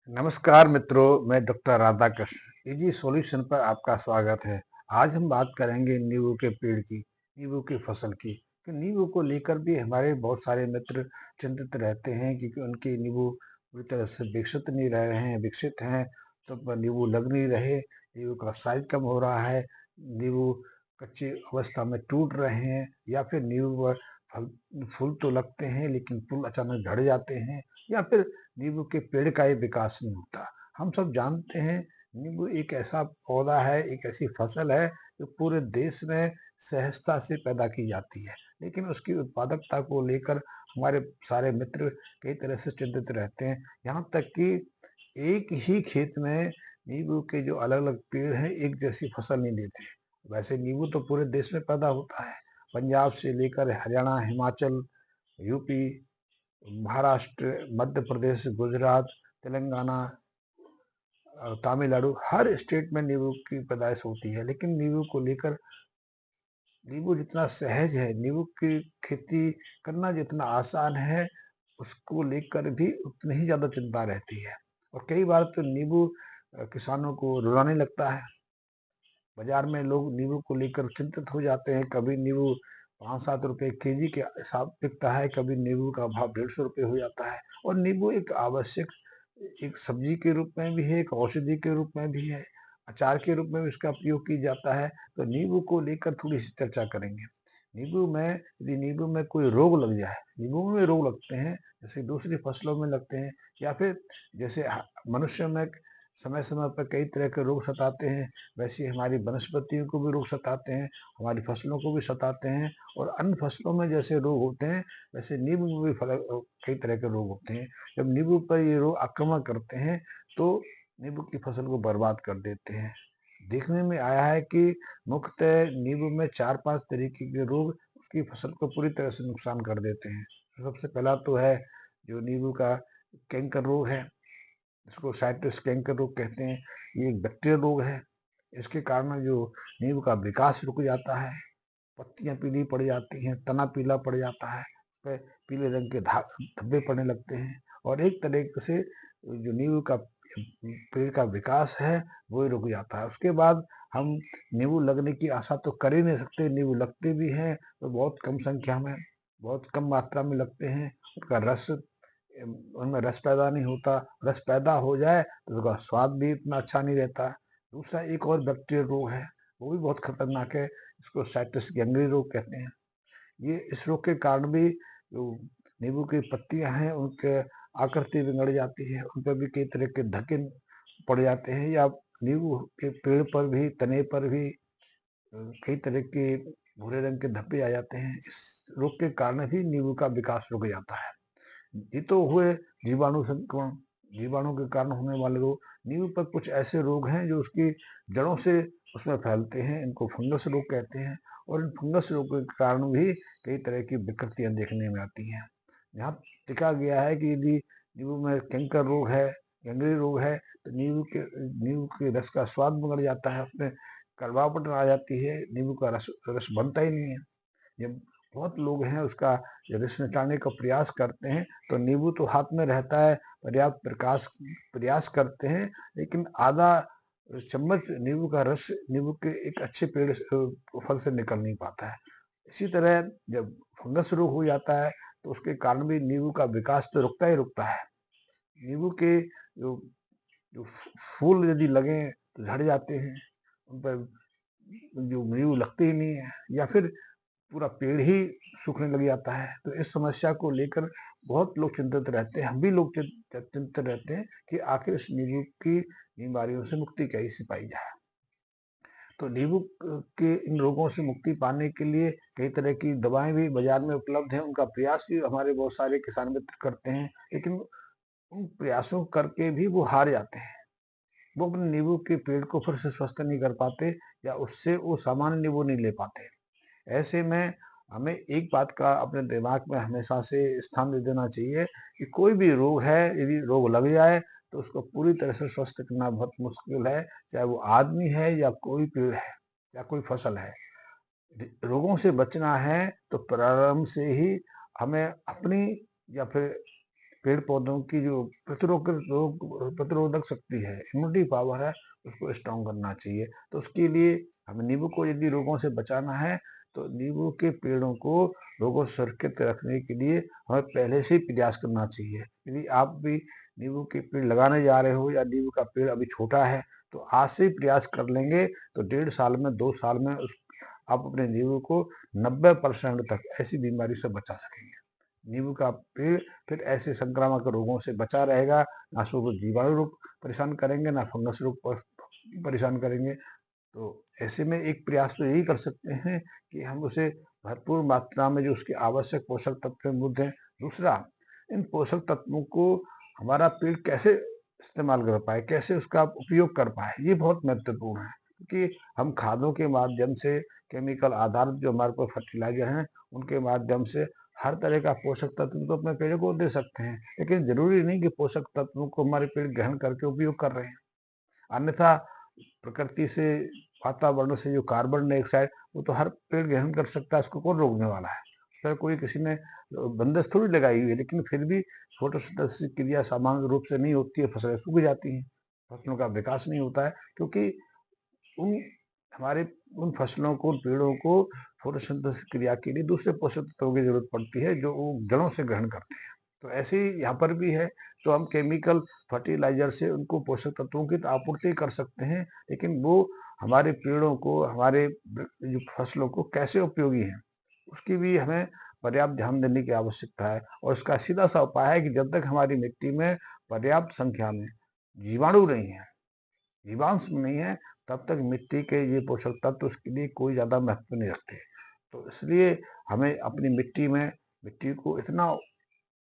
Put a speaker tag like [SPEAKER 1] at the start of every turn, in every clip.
[SPEAKER 1] नमस्कार मित्रों, मैं डॉक्टर राधाकृष्ण इजी सॉल्यूशन पर आपका स्वागत है। आज हम बात करेंगे नींबू के पेड़ की, नींबू की फसल की। कि नींबू को लेकर भी हमारे बहुत सारे मित्र चिंतित रहते हैं क्योंकि उनके नींबू पूरी तरह से विकसित हैं तो पर नींबू लग नहीं रहे, नींबू का साइज कम हो रहा है, नींबू कच्ची अवस्था में टूट रहे हैं या फिर नींबू पर फूल तो लगते हैं लेकिन फूल अचानक झड़ जाते हैं या फिर नींबू के पेड़ का ही विकास नहीं होता। हम सब जानते हैं नींबू एक ऐसा पौधा है, एक ऐसी फसल है जो पूरे देश में सहजता से पैदा की जाती है, लेकिन उसकी उत्पादकता को लेकर हमारे सारे मित्र कई तरह से चिंतित रहते हैं। यहाँ तक कि एक ही खेत में नींबू के जो अलग अलग पेड़ हैं एक जैसी फसल नहीं देते। वैसे नींबू तो पूरे देश में पैदा होता है, पंजाब से लेकर हरियाणा, हिमाचल, यूपी, महाराष्ट्र, मध्य प्रदेश, गुजरात, तेलंगाना, तमिलनाडु, हर स्टेट में नींबू की पैदाइश होती है। लेकिन नींबू को लेकर नींबू जितना सहज है, नींबू की खेती करना जितना आसान है, उसको लेकर भी उतनी ही ज़्यादा चिंता रहती है। और कई बार तो नींबू किसानों को रुलाने लगता है। बाजार में लोग नींबू को लेकर चिंतित हो जाते हैं। कभी नींबू 5-7 रुपए केजी के हिसाब बिकता है, कभी नींबू का भाव 150 रुपए हो जाता है। और नींबू एक आवश्यक एक सब्जी के रूप में भी है, एक औषधि के रूप में भी है, अचार के रूप में भी इसका प्रयोग किया जाता है। तो नींबू को लेकर थोड़ी सी चर्चा करेंगे। नींबू में यदि नींबू में कोई रोग लग जाए, नींबू में रोग लगते हैं जैसे दूसरी फसलों में लगते हैं, या फिर जैसे मनुष्य में समय समय पर कई तरह के रोग सताते हैं, वैसे ही हमारी वनस्पतियों को भी रोग सताते हैं, हमारी फसलों को भी सताते हैं। और अन्य फसलों में जैसे रोग होते हैं, वैसे नींबू में भी कई तरह के रोग होते हैं। जब नींबू पर ये रोग आक्रमण करते हैं तो नींबू की फसल को बर्बाद कर देते हैं। देखने में आया है कि मुख्यतः नींबू में 4-5 तरीके के रोग उसकी फसल को पूरी तरह से नुकसान कर देते हैं। सबसे पहला तो है जो नींबू का कैंकर रोग है, इसको साइट्रस कैंकर रोग कहते हैं। ये एक बैक्टीरियल रोग है। इसके कारण जो नींबू का विकास रुक जाता है, पत्तियां पीली पड़ जाती हैं, तना पीला पड़ जाता है, उस पे पीले रंग के धब्बे पड़ने लगते हैं। और एक तरीके से जो नींबू का पेड़ का विकास है वो ही रुक जाता है। उसके बाद हम नींबू लगने की आशा तो कर ही नहीं सकते। नींबू लगते भी हैं तो बहुत कम संख्या में, बहुत कम मात्रा में लगते हैं। उनका रस उनमें रस पैदा नहीं होता। रस पैदा हो जाए तो उसका स्वाद भी इतना अच्छा नहीं रहता। दूसरा एक और बैक्टीरियल रोग है, वो भी बहुत खतरनाक है, इसको साइट्रस गैंग्री रोग कहते हैं। ये इस रोग के कारण भी जो नींबू की पत्तियां हैं उनके आकृति बिगड़ जाती है, उन पर भी कई तरह के धब्बे पड़ जाते हैं, या नींबू के पेड़ पर भी, तने पर भी कई तरह के भूरे रंग के धब्बे आ जाते हैं। इस रोग के कारण भी नींबू का विकास रुक जाता है। ये तो हुए जीवाणु संक्रमण, जीवाणु के कारण होने वाले रोग। नींबू पर कुछ ऐसे रोग हैं जो उसकी जड़ों से उसमें फैलते हैं, इनको फंगस रोग कहते हैं। और इन फंगस रोग के कारण भी कई तरह की विकृतियां देखने में आती हैं। यहाँ देखा गया है कि यदि नींबू में कैंकर रोग है, गंगरी रोग है, तो नींबू के रस का स्वाद बिगड़ जाता है, उसमें कड़वापन आ जाती है, नींबू का रस रस बनता ही नहीं है। जब बहुत लोग हैं उसका रस निकालने का प्रयास करते हैं तो नींबू तो हाथ में रहता है, पर्याप्त प्रयास करते हैं, लेकिन आधा चम्मच नींबू का रस नींबू के एक अच्छे फल से निकल नहीं पाता है। इसी तरह जब फंगस रोग हो जाता है तो उसके कारण भी नींबू का विकास तो रुकता ही रुकता है। नींबू के जो जो फूल यदि लगे तो झड़ जाते हैं, उन पर जो नींबू लगते ही नहीं है, या फिर पूरा पेड़ ही सूखने लग जाता है। तो इस समस्या को लेकर बहुत लोग चिंतित रहते हैं, हम भी लोग चिंतित रहते हैं कि आखिर इस नींबू की बीमारियों से मुक्ति कैसे पाई जाए। तो नींबू के इन रोगों से मुक्ति पाने के लिए कई तरह की दवाएं भी बाजार में उपलब्ध हैं, उनका प्रयास भी हमारे बहुत सारे किसान मित्र करते हैं, लेकिन उन प्रयासों करके भी वो हार जाते हैं। वो अपने नींबू के पेड़ को फिर से स्वस्थ नहीं कर पाते, या उससे वो सामान्य नींबू नहीं ले पाते। ऐसे में हमें एक बात का अपने दिमाग में हमेशा से स्थान दे देना चाहिए कि कोई भी रोग है, यदि रोग लग जाए तो उसको पूरी तरह से स्वस्थ करना बहुत मुश्किल है, चाहे वो आदमी है या कोई पेड़ है या कोई फसल है। रोगों से बचना है तो प्रारंभ से ही हमें अपनी या फिर पेड़ पौधों की जो प्रतिरोधक शक्ति है, इम्यूनिटी पावर है, उसको स्ट्रॉन्ग करना चाहिए। तो उसके लिए हमें नींबू को यदि रोगों से बचाना है, तो नींबू के पेड़ों को रोगों से सुरक्षित रखने के लिए हमें पहले से ही प्रयास करना चाहिए। यदि आप भी नींबू के पेड़ लगाने जा रहे हो या नींबू का पेड़ अभी छोटा है, तो आज से ही प्रयास कर लेंगे तो 1.5 साल में, 2 साल में आप अपने नींबू को 90% तक ऐसी बीमारी से बचा सकेंगे। नींबू का पेड़ फिर ऐसे संक्रामक रोगों से बचा रहेगा, ना उसको जीवाणु रोग परेशान करेंगे, ना फंगस रोग परेशान करेंगे। तो ऐसे में एक प्रयास तो यही कर सकते हैं कि हम उसे भरपूर मात्रा में जो उसके आवश्यक पोषक तत्व मौजूद हैं। दूसरा, इन पोषक तत्वों को हमारा पेड़ कैसे इस्तेमाल कर पाए, कैसे उसका उपयोग कर पाए, ये बहुत महत्वपूर्ण है। क्योंकि हम खादों के माध्यम से, केमिकल आधारित जो हमारे पास फर्टिलाइजर हैं, उनके माध्यम से हर तरह का पोषक तत्व तो अपने पेड़ को दे सकते हैं, लेकिन जरूरी नहीं कि पोषक तत्वों को हमारे पेड़ ग्रहण करके उपयोग कर रहे हैं। अन्यथा प्रकृति से, वातावरण से जो कार्बन डाइऑक्साइड, वो तो हर पेड़ ग्रहण कर सकता है, उसको कौन रोकने वाला है। उस पर कोई किसी ने बंदिश थोड़ी लगाई हुई है, लेकिन फिर भी फोटोसिंथेसिस क्रिया सामान्य रूप से नहीं होती है, फसलें सूख जाती हैं, फसलों का विकास नहीं होता है, क्योंकि उन हमारे उन फसलों को, उन पेड़ों को फोटोसिंथेसिस क्रिया के लिए दूसरे पोषक तत्वों की जरूरत पड़ती है, जो वो जड़ों से ग्रहण करते हैं। तो ऐसे ही यहाँ पर भी है। तो हम केमिकल फर्टिलाइजर से उनको पोषक तत्वों की तो आपूर्ति कर सकते हैं, लेकिन वो हमारे पेड़ों को, हमारे जो फसलों को कैसे उपयोगी है, उसकी भी हमें पर्याप्त ध्यान देने की आवश्यकता है। और इसका सीधा सा उपाय है कि जब तक हमारी मिट्टी में पर्याप्त संख्या में जीवाणु नहीं है, जीवांश नहीं है, तब तक मिट्टी के ये पोषक तत्व उसके लिए कोई ज्यादा महत्व नहीं रखते। तो इसलिए हमें अपनी मिट्टी को इतना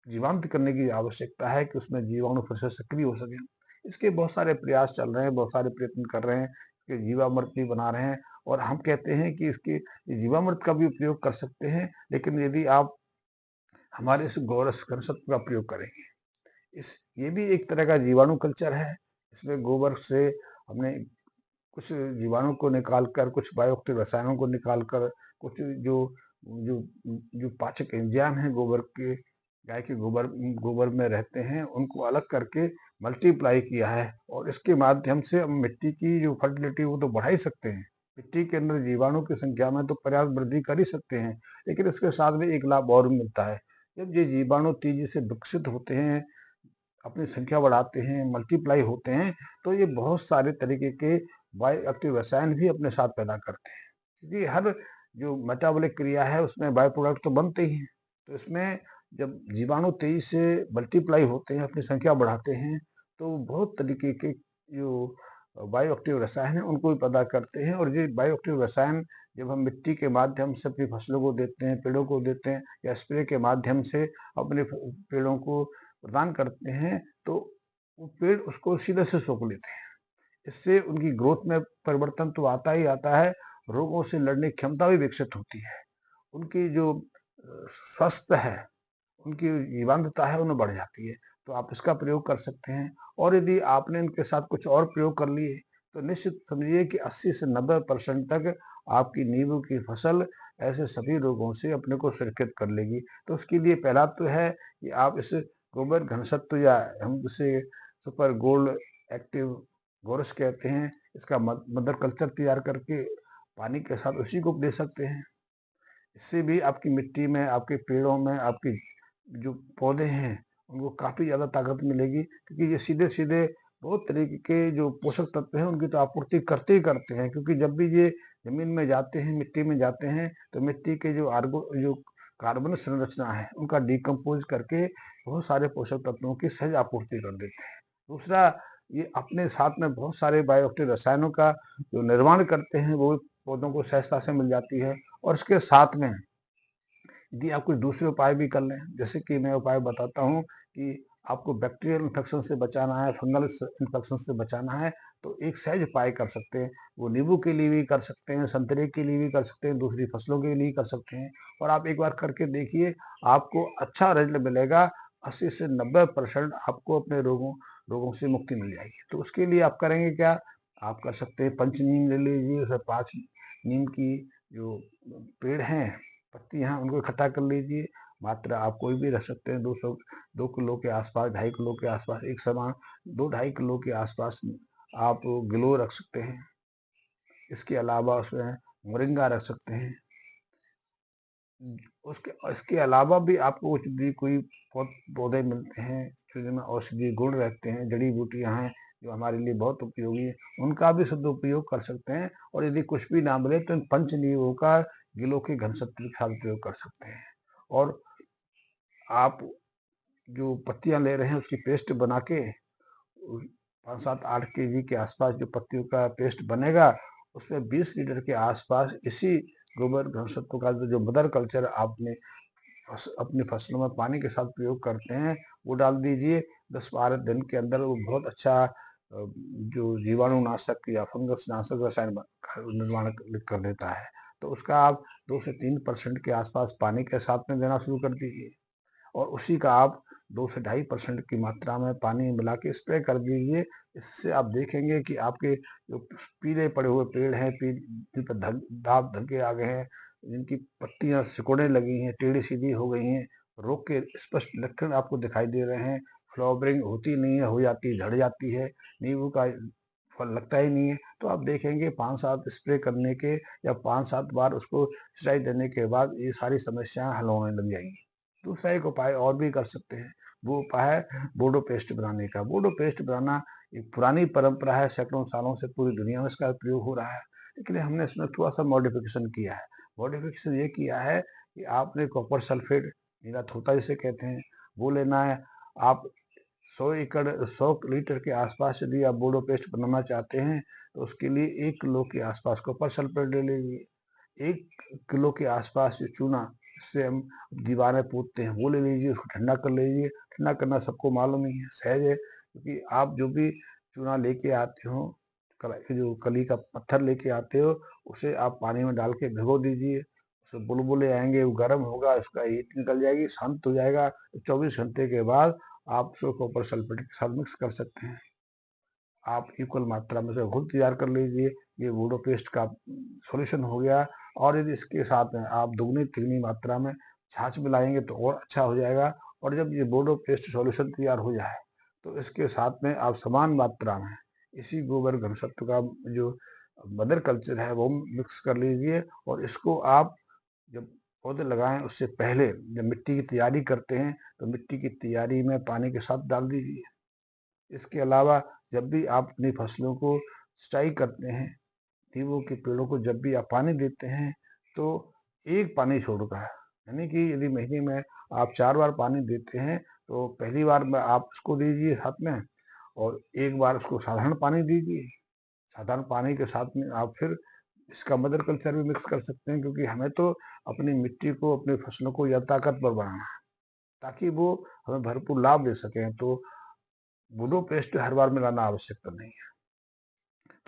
[SPEAKER 1] जीवांत करने की आवश्यकता है कि उसमें जीवाणु फिर से सक्रिय हो सके। इसके बहुत सारे प्रयास चल रहे हैं, बहुत सारे प्रयत्न कर रहे हैं, इसके जीवामृत भी बना रहे हैं। और हम कहते हैं कि इसके जीवामृत का भी उपयोग कर सकते हैं, लेकिन यदि आप हमारे इस गोरस घनसत्व का प्रयोग करेंगे, इस ये भी एक तरह का जीवाणु कल्चर है। इसमें गोबर से हमने कुछ जीवाणु को निकाल कर, कुछ बायोएक्टिव रसायनों को निकाल कर, कुछ जो जो जो पाचक एंजाइम है गोबर के, गाय के गोबर में रहते हैं, उनको अलग करके मल्टीप्लाई किया है। और इसके माध्यम से हम मिट्टी की जो फर्टिलिटी वो तो बढ़ा ही सकते हैं, मिट्टी के अंदर जीवाणु की संख्या में तो पर्याप्त वृद्धि कर ही सकते हैं, लेकिन इसके साथ में एक लाभ और मिलता है। जब ये जीवाणु तेजी से विकसित होते हैं, अपनी संख्या बढ़ाते हैं, मल्टीप्लाई होते हैं, तो ये बहुत सारे तरीके के बायो एक्टिव रसायन भी अपने साथ पैदा करते हैं। क्योंकि हर जो मेटाबॉलिक क्रिया है उसमें बाय प्रोडक्ट तो बनते ही हैं। तो इसमें जब जीवाणु तेजी से मल्टीप्लाई होते हैं, अपनी संख्या बढ़ाते हैं, तो बहुत तरीके के जो बायो एक्टिव रसायन है उनको भी पैदा करते हैं। और ये बायो एक्टिव रसायन जब हम मिट्टी के माध्यम से अपनी फसलों को देते हैं, पेड़ों को देते हैं, या स्प्रे के माध्यम से अपने पेड़ों को प्रदान करते हैं, तो वो पेड़ उसको सीधे से सोख लेते हैं। इससे उनकी ग्रोथ में परिवर्तन तो आता ही आता है, रोगों से लड़ने की क्षमता भी विकसित होती है। उनकी जो स्वस्थ है, उनकी जीवंतता है, उनमें बढ़ जाती है। तो आप इसका प्रयोग कर सकते हैं। और यदि आपने इनके साथ कुछ और प्रयोग कर लिए, तो निश्चित समझिए कि 80 से 90% तक आपकी नींबू की फसल ऐसे सभी रोगों से अपने को सुरक्षित कर लेगी। तो उसके लिए पहला तो है कि आप इस गोबर घनसत्व, या हम उसे सुपर गोल्ड एक्टिव गोरस कहते हैं, इसका मदर कल्चर तैयार करके पानी के साथ उसी को दे सकते हैं। इससे भी आपकी मिट्टी में, आपके पेड़ों में, आपके जो पौधे हैं, उनको काफ़ी ज़्यादा ताकत मिलेगी, क्योंकि ये सीधे-सीधे बहुत तरीके के जो पोषक तत्व हैं, उनकी तो आपूर्ति करते ही करते हैं। क्योंकि जब भी ये ज़मीन में जाते हैं, मिट्टी में जाते हैं, तो मिट्टी के जो कार्बन संरचना है, उनका डिकम्पोज़ करके बहुत सारे पोषक तत्वों की सहज आपूर्ति कर देते हैं। दूसरा, ये अपने साथ में बहुत सारे बायोएक्टिव रसायनों का जो निर्माण करते हैं, वो पौधों को सहजता से मिल जाती है। और इसके साथ में यदि आप कुछ दूसरे उपाय भी कर लें, जैसे कि मैं उपाय बताता हूँ कि आपको बैक्टीरियल इन्फेक्शन से बचाना है, फंगल इन्फेक्शन से बचाना है, तो एक सहज उपाय कर सकते हैं। वो नींबू के लिए भी कर सकते हैं, संतरे के लिए भी कर सकते हैं, दूसरी फसलों के लिए कर सकते हैं। और आप एक बार करके देखिए, आपको अच्छा रिजल्ट मिलेगा। 80 से 90% आपको अपने रोगों रोगों से मुक्ति मिल जाएगी। तो उसके लिए आप करेंगे क्या? आप कर सकते हैं पंचनीम ले लीजिए, उसमें 5 नीम की जो पेड़ हैं, पत्तियाँ, उनको इकट्ठा कर लीजिए, मात्रा आप कोई भी रख सकते हैं, 2 किलो के आसपास, 2.5 किलो के आसपास, एक समान 2-2.5 किलो के आसपास आप गिलोय रख सकते हैं। इसके अलावा उसमें मोरिंगा रख सकते हैं। उसके इसके अलावा भी आपको कुछ भी कोई पौधे मिलते हैं जिनमें औषधीय गुण रहते हैं, जड़ी बूटियां हैं जो हमारे लिए बहुत उपयोगी है, उनका भी सदुपयोग कर सकते हैं। और यदि कुछ भी ना मिले तो इन पंचनीवों का गिलों के घनसत्व के साथ प्रयोग कर सकते हैं। और आप जो पत्तियां ले रहे हैं उसकी पेस्ट बना के 5-7-8 kg के आसपास जो पत्तियों का पेस्ट बनेगा, उसमें 20 लीटर के आसपास इसी गोबर घनसत्व का जो मदर कल्चर आपने अपनी फसलों में पानी के साथ प्रयोग करते हैं, वो डाल दीजिए। 10-12 दिन के अंदर वो बहुत अच्छा जो जीवाणुनाशक या फंगस नाशक रसायन निर्माण कर देता है। तो उसका आप 2 से 3% के आसपास पानी के साथ में देना शुरू कर दीजिए, और उसी का आप 2 से 2.5% की मात्रा में पानी मिला के स्प्रे कर दीजिए। इससे आप देखेंगे कि आपके जो पीले पड़े हुए पेड़ हैं, जिन पर दाग धब्बे आ गए हैं, जिनकी पत्तियां सिकुड़ने लगी हैं, टेढ़ी सीधी हो गई हैं, रोग के स्पष्ट लक्षण आपको दिखाई दे रहे हैं, फ्लावरिंग होती नहीं है, हो जाती है, झड़ जाती है, नींबू का फल लगता ही नहीं है, तो आप देखेंगे 5-7 स्प्रे करने के या 5-7 बार उसको सिंचाई देने के बाद ये सारी समस्याएं हल होने लग जाएंगी। दूसरा एक उपाय और भी कर सकते हैं, वो उपाय है बोडो पेस्ट बनाने का। बोडो पेस्ट बनाना एक पुरानी परंपरा है, सैकड़ों सालों से पूरी दुनिया में इसका प्रयोग हो रहा है, लेकिन हमने इसमें थोड़ा सा मॉडिफिकेशन किया है। मॉडिफिकेशन ये किया है कि आपने कॉपर सल्फेट, नीला धोता जिसे कहते हैं, वो लेना है। आप 100 लीटर के आसपास यदि आप बोडो पेस्ट बनाना चाहते हैं तो उसके लिए 1 किलो के आसपास कॉपर सल्फेट ले लीजिए। 1 किलो के आसपास जो चूना जिससे हम दीवारें पोतते हैं वो ले लीजिए, उसको ठंडा कर लीजिए। ठंडा करना सबको मालूम ही है, सहज है, क्योंकि आप जो भी चूना लेके आते हो, जो कली का पत्थर लेके आते हो, उसे आप पानी में डाल के भिगो दीजिए। उसमें बुलबुले आएंगे, वो गर्म होगा, उसका हीट निकल जाएगी, शांत हो जाएगा। 24 घंटे के बाद आप उसको कॉपर सल्फेट के साथ मिक्स कर सकते हैं। आप इक्वल मात्रा में से घुल तैयार कर लीजिए। ये बोडो पेस्ट का सॉल्यूशन हो गया। और यदि इसके साथ में आप दुगनी तिगनी मात्रा में छाछ मिलाएंगे तो और अच्छा हो जाएगा। और जब ये बोडो पेस्ट सॉल्यूशन तैयार हो जाए तो इसके साथ में आप समान मात्रा में इसी गोबर घनसत्व का जो मदर कल्चर है वो मिक्स कर लीजिए। और इसको आप जब पौधे लगाएं उससे पहले जब मिट्टी की तैयारी करते हैं तो मिट्टी की तैयारी में पानी के साथ डाल दीजिए। इसके अलावा जब भी आप अपनी फसलों को सिंचाई करते हैं, नींबू के पेड़ों को जब भी आप पानी देते हैं तो एक पानी छोड़कर, यानी कि यदि महीने में आप 4 बार पानी देते हैं तो पहली बार में आप उसको दीजिए साथ में, और एक बार उसको साधारण पानी दीजिए। साधारण पानी के साथ में आप फिर इसका मदर कल्चर भी मिक्स कर सकते हैं, क्योंकि हमें तो अपनी मिट्टी को, अपनी फसलों को या ताकतवर बनाना है ताकि वो हमें भरपूर लाभ दे सकें। तो बूडो पेस्ट हर बार मिलाना आवश्यक तो नहीं है।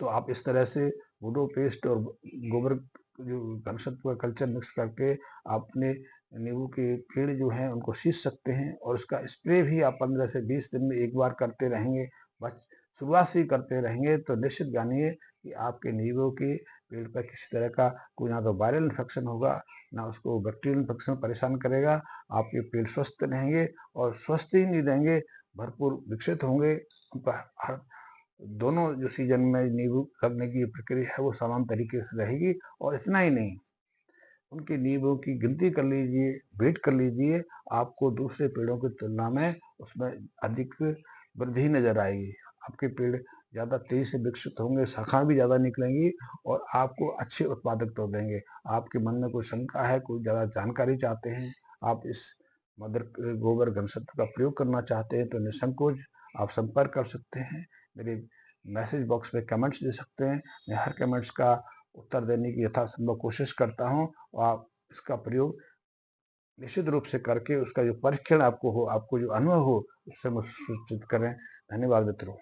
[SPEAKER 1] तो आप इस तरह से बूडो पेस्ट और गोबर जो घनसत्व का कल्चर मिक्स करके आप अपने नींबू के पेड़ जो हैं उनको सींच सकते हैं, और उसका स्प्रे भी आप 15 से 20 दिन में एक बार करते रहेंगे। बस शुरुआत से ही करते रहेंगे तो निश्चित जानिए कि आपके नींबू के पेड़ पर किसी तरह का कोई ना तो वायरल इन्फेक्शन होगा, ना उसको बैक्टीरियल इन्फेक्शन परेशान करेगा। आपके पेड़ स्वस्थ रहेंगे, और स्वस्थ ही नहीं रहेंगे, भरपूर विकसित होंगे। उनका हर दोनों जो सीजन में नींबू करने की प्रक्रिया है वो समान तरीके से रहेगी। और इतना ही नहीं, उनके नींबू की गिनती कर लीजिए, वेट कर लीजिए, आपको दूसरे पेड़ों की तुलना में उसमें अधिक वृद्धि नजर आएगी। आपके पेड़ ज़्यादा तेजी से विकसित होंगे, शाखाएं भी ज़्यादा निकलेंगी, और आपको अच्छे उत्पादक तो देंगे। आपके मन में कोई शंका है, कोई ज़्यादा जानकारी चाहते हैं, आप इस मदर गोबर घनसत्व का प्रयोग करना चाहते हैं तो निसंकोच आप संपर्क कर सकते हैं। मेरे मैसेज बॉक्स में कमेंट्स दे सकते हैं। मैं हर कमेंट्स का उत्तर देने की यथासंभव कोशिश करता हूँ, और आप इसका प्रयोग निश्चित रूप से करके उसका जो परीक्षण आपको हो, आपको जो अनुभव हो, उससे मुझे सूचित करें। धन्यवाद मित्रों।